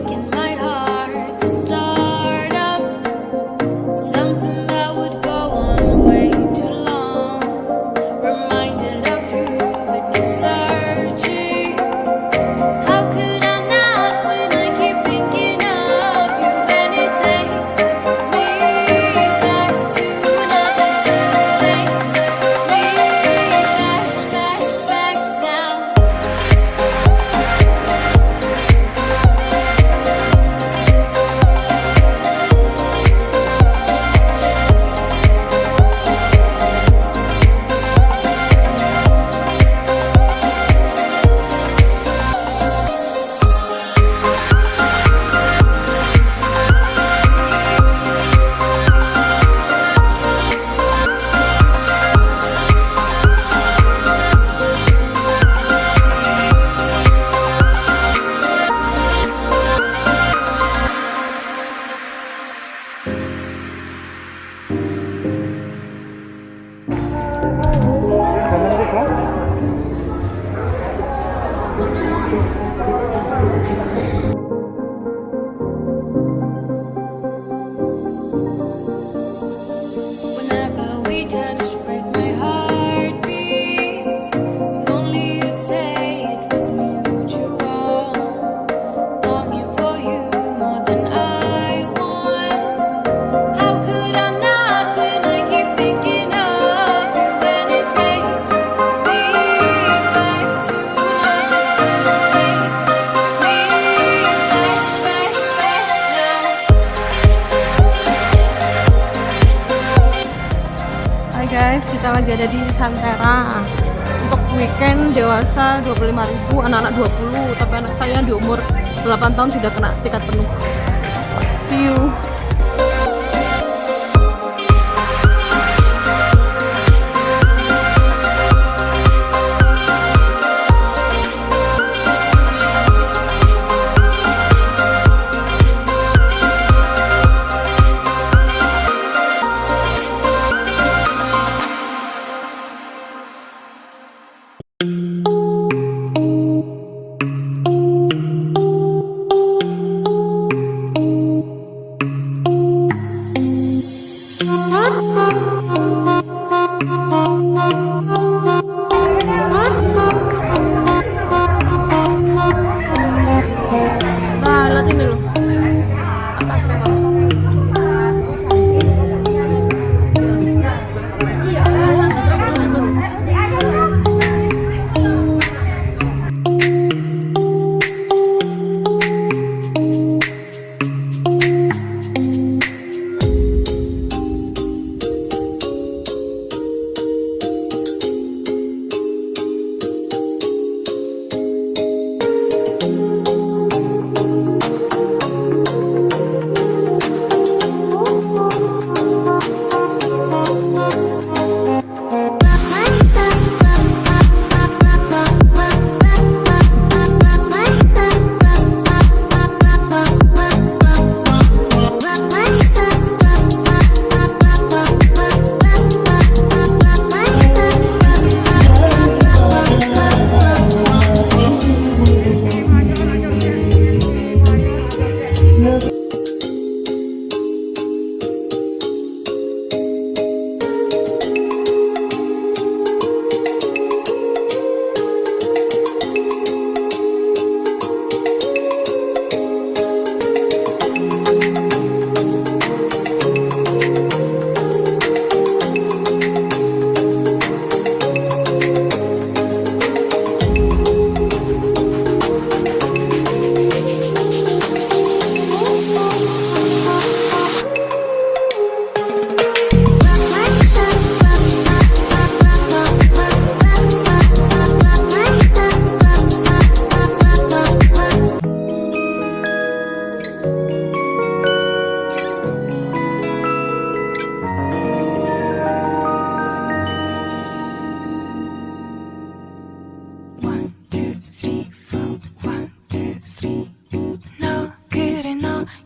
breaking my heart, the start of something that would go on way too long. Reminded of you when you're searching. How could I not when I keep thinking of you, and it takes me back to another time. Takes me back now. Whenever we touched, raised my heartbeat. If only you'd say it was mutual. Longing for you more than I want. How could I not when I keep thinking of you, and it takes me back to another time. Takes me back now. Hai guys, kita lagi ada di Santerra. Untuk weekend dewasa 25.000, anak-anak 20, tapi anak saya di umur 8 tahun sudah kena tiket penuh. See you. Nah, lihat ini loh. Atasnya Bang.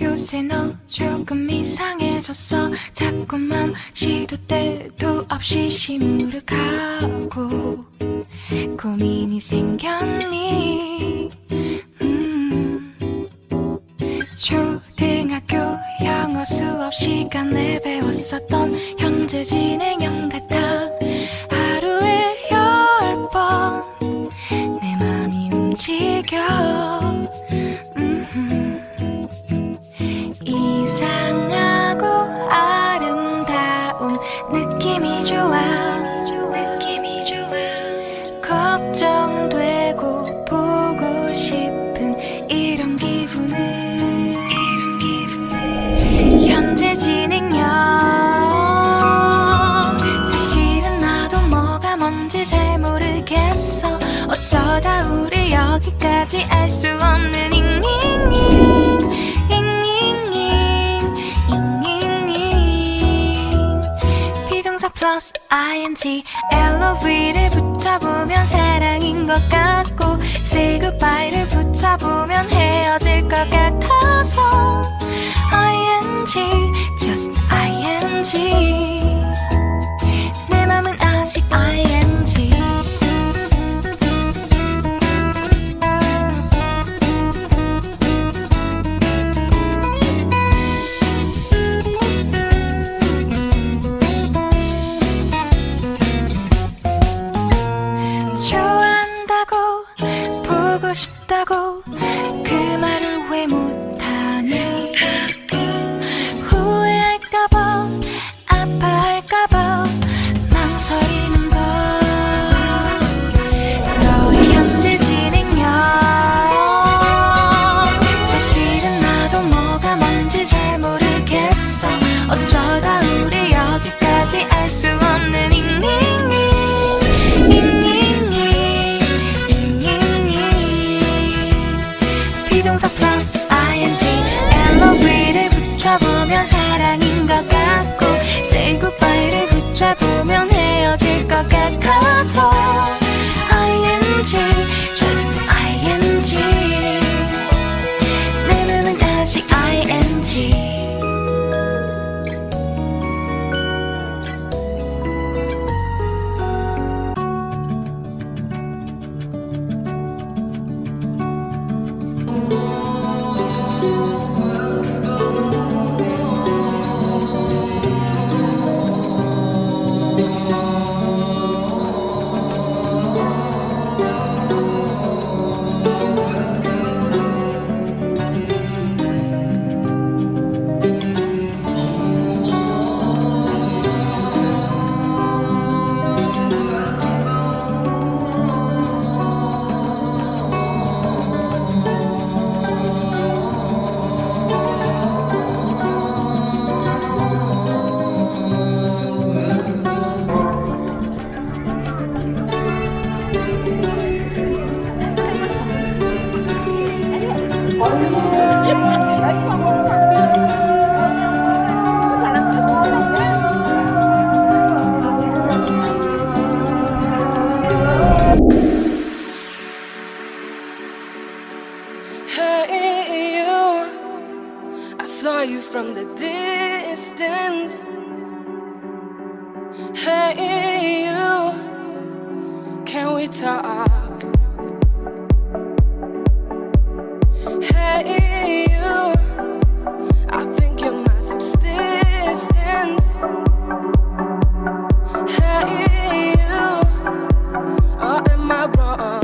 요새 너 조금 이상해졌어. 자꾸만 시도 때도 없이 시무룩하고 고민이 생겼니. 시간 내배웠었던 현재 진행형 같아. 하루에 10번 내 맘이 움직여. 이상하고 아름다운 느낌이 좋아. 걱정되고 보고 싶은 이런 기분은 현재 진행형. 사실은 나도 뭐가 뭔지 잘 모르겠어. 어쩌다 우리 여기까지 알 수 없는 잉잉잉 비동사 플러스 ing LOV를 붙여보면 사랑인 것 같고 say goodbye를 붙여보면 헤어질 것 같아서 ing just ing 내 맘은 아직 ing. 좋아한다고 보고 싶다고 그 말을 왜 못하니. 후회할까봐 아파할까봐 망설이는 걸. 너의 현재 진행형. 사실은 나도 뭐가 뭔지 잘 모르겠어. 어쩌다 우리 여기까지 알 수 없는 비동사 플러스 ing LOV를 붙여보면 사랑인 것 같고 say goodbye를 붙여보면 헤어질 것 같아서 ing just ing 내 맘은 아직 ing. Hey you, I saw you from the distance. Hey you, can we talk? Hey you, I think you're my subsistence. Hey you, or am I wrong?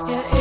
Yeah.